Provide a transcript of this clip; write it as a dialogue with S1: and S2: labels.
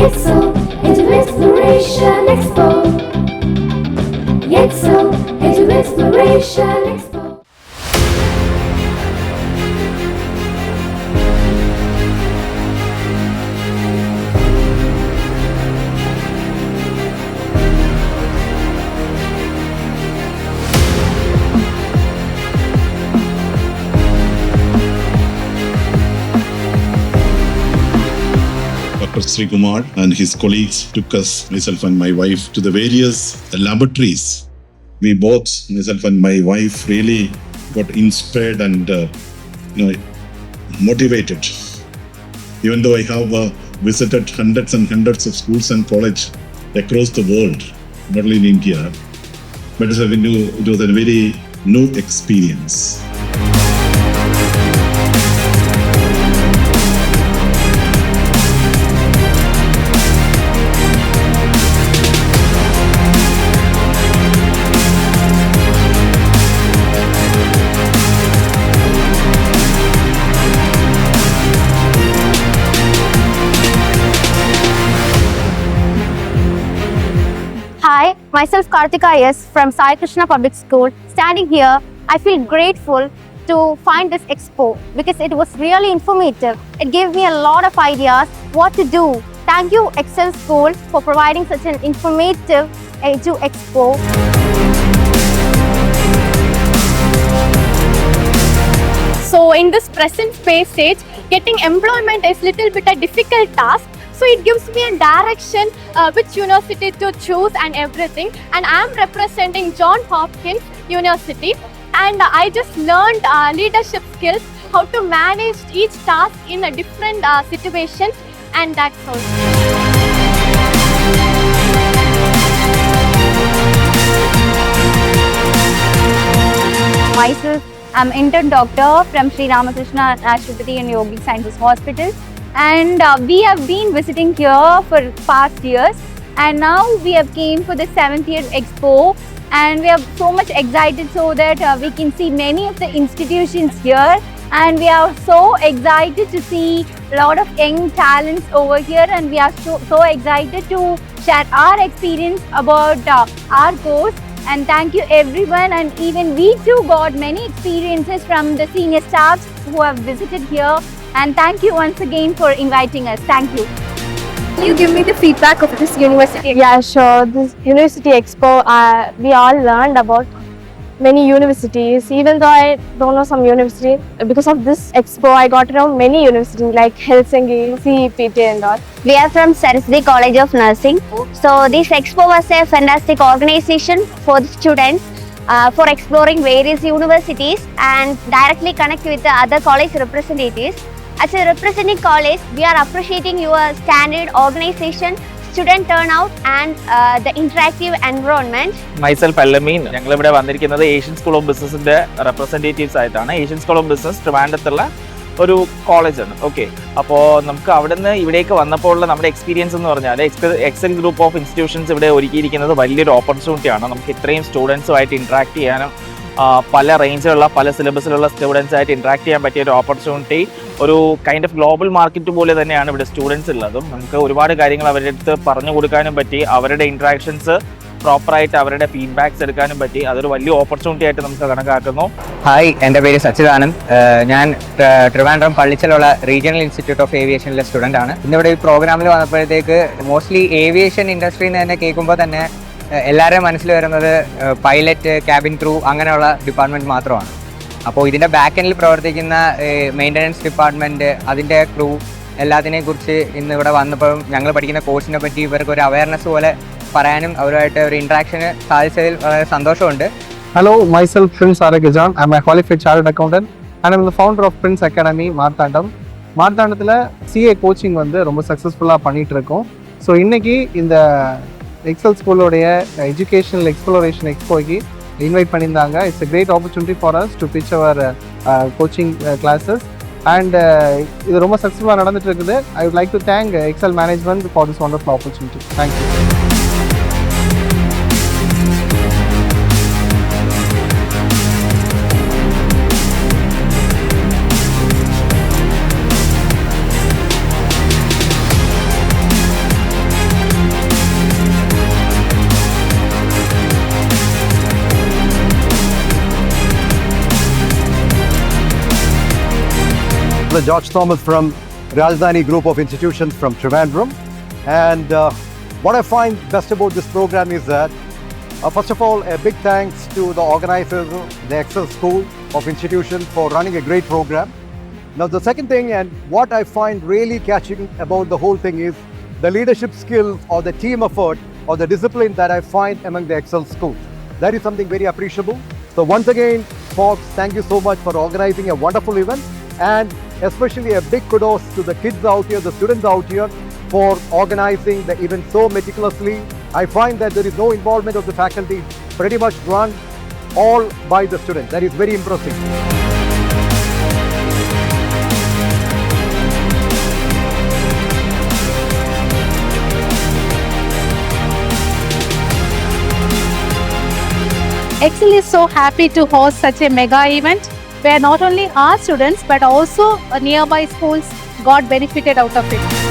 S1: Expo, into exploration, Expo. Expo, into exploration, Expo.
S2: Dr. Sri Kumar and his colleagues took us, myself and my wife, to the various laboratories. We both, myself and my wife, really got inspired and motivated. Even though I have visited hundreds and hundreds of schools and colleges across the world, not only in India, but it was a very new experience.
S3: Hi, myself Karthika S from Sai Krishna Public School. Standing here, I feel grateful to find this expo because it was really informative. It gave me a lot of ideas what to do. Thank you Excel School for providing such an informative Edu Expo. So in this present space stage, getting employment is little bit a difficult task. So it gives me a direction which university to choose and everything. And I am representing John Hopkins University. And I just learned leadership skills, how to manage each task in a different situation. And that's all. Myself, I'm intern doctor from Sri Ramakrishna Ashwati and Yogic Sciences Hospital. And we have been visiting here for past years, and now we have came for the 7th year expo, and we are so much excited so that we can see many of the institutions here, and we are so excited to see a lot of young talents over here, and we are so excited to share our experience about our course. And thank you everyone, and even we too got many experiences from the senior staffs who have visited here. And thank you once again for inviting us. Thank you.
S4: Can you give me the feedback of this university?
S5: Yeah, sure. This University Expo, we all learned about many universities. Even though I don't know some university, because of this expo, I got around many universities like Helsinki, CEPT and all.
S3: We are from Saraswati College of Nursing. So this expo was a fantastic organization for the students for exploring various universities and directly connect with the other college representatives. As a representing college, we are appreciating your standard organization, student turnout and the interactive environment.
S6: Myself, Alamin, ഞങ്ങൾ ഇവിടെ വന്നിരിക്കുന്നത് Asian school of ബിസിനസിന്റെ representatives ആയിട്ടാണ്. Asian school of business ട്രിവാൻഡ്രത്തുള്ള ഒരു കോളേജാണ്. Okay, അപ്പോൾ നമുക്ക് അവിടെ നിന്ന് ഇവിടേക്ക് വന്നപ്പോൾ ഉള്ള നമ്മുടെ എക്സ്പീരിയൻസ് എന്ന് പറഞ്ഞാൽ എക്സൽ ഗ്രൂപ്പ് ഓഫ് ഇൻസ്റ്റിറ്റ്യൂഷൻസ് ഇവിടെ ഒരുക്കിയിരിക്കുന്നത് വലിയൊരു ഓപ്പർച്യൂണിറ്റിയാണ്. നമുക്ക് ഇത്രയും സ്റ്റുഡൻസുമായിട്ട് ഇൻട്രാക്ട് ചെയ്യാനും പല റേഞ്ചിലുള്ള പല സിലബസിലുള്ള സ്റ്റുഡൻസായിട്ട് ഇൻട്രാക്ട് ചെയ്യാൻ പറ്റിയ ഒരു ഓപ്പർച്യൂണിറ്റി, ഒരു കൈൻഡ് ഓഫ് ഗ്ലോബൽ മാർക്കറ്റ് പോലെ തന്നെയാണ് ഇവിടെ സ്റ്റുഡൻസ് ഉള്ളതും. നമുക്ക് ഒരുപാട് കാര്യങ്ങൾ അവരുടെ അടുത്ത് പറഞ്ഞു കൊടുക്കാനും പറ്റി, അവരുടെ ഇൻട്രാക്ഷൻസ് പ്രോപ്പറായിട്ട് അവരുടെ ഫീഡ്ബാക്സ് എടുക്കാനും പറ്റി. അതൊരു വലിയ ഓപ്പർച്യൂണിറ്റി ആയിട്ട് നമുക്ക് കണക്കാക്കുന്നു.
S7: ഹായ്, എൻ്റെ പേര് സച്ചിദാനന്ദ്. ഞാൻ ട്രിവാൻഡ്രം പള്ളിച്ചലുള്ള റീജിയണൽ ഇൻസ്റ്റിറ്റ്യൂട്ട് ഓഫ് ഏവിയേഷനിലെ സ്റ്റുഡൻ്റ് ആണ്. ഇന്നിവിടെ ഈ പ്രോഗ്രാമിൽ വന്നപ്പോഴത്തേക്ക് മോസ്റ്റ്ലി ഏവിയേഷൻ ഇൻഡസ്ട്രി എന്ന് തന്നെ കേൾക്കുമ്പോൾ തന്നെ എല്ലാവരുടെയും മനസ്സിൽ വരുന്നത് പൈലറ്റ്, ക്യാബിൻ ക്രൂ അങ്ങനെയുള്ള ഡിപ്പാർട്ട്മെൻറ്റ് മാത്രമാണ്. അപ്പോൾ ഇതിൻ്റെ ബാക്ക് എൻഡിൽ പ്രവർത്തിക്കുന്ന മെയിൻ്റനൻസ് ഡിപ്പാർട്ട്മെൻറ്റ്, അതിൻ്റെ ക്രൂ എല്ലാത്തിനെയും കുറിച്ച് ഇന്ന് ഇവിടെ വന്നപ്പോഴും ഞങ്ങൾ പഠിക്കുന്ന കോഴ്സിനെ പറ്റി ഇവർക്ക് ഒരു അവയർനെസ് പോലെ പറയാനും അവരുമായിട്ട് ഒരു ഇൻട്രാക്ഷന് സാധിച്ചതിൽ വളരെ സന്തോഷമുണ്ട്.
S8: Hello, myself Prince Aragajan. I'm a qualified chartered accountant and I'm the founder of Prince Academy, Marthandam. மார்த்தாண்டத்தில் CA கோச்சிங் வந்து ரொம்ப சக்ஸஸ்ஃபுல்லாக பண்ணிகிட்டு இருக்கோம். ஸோ இன்றைக்கி இந்த எக்ஸல் ஸ்கூலோடைய எஜுகேஷனல் எக்ஸ்ப்ளோரேஷன் எக்ஸ்போக்கு இன்வைட் பண்ணியிருந்தாங்க. It's a great opportunity for us to pitch our coaching classes and இது ரொம்ப சக்ஸஸ்ஃபுல்லாக நடந்துட்டு இருக்குது. I would like to thank Excel management for this wonderful opportunity. Thank you.
S9: Chancellor George Thomas from Rajdhani Group of Institutions from Trivandrum. And what I find best about this program is that, first of all, a big thanks to the organizers, the Excel School of Institutions, for running a great program. Now, the second thing, and what I find really catching about the whole thing, is the leadership skills or the team effort or the discipline that I find among the Excel School. That is something very appreciable. So once again, folks, thank you so much for organizing a wonderful event, and especially a big kudos to the kids out here, the students out here, for organizing the event so meticulously. I find that there is no involvement of the faculty, pretty much run all by the students. That is very impressive.
S10: Excel is so happy to host such a mega event where not only our students but also nearby schools got benefited out of it.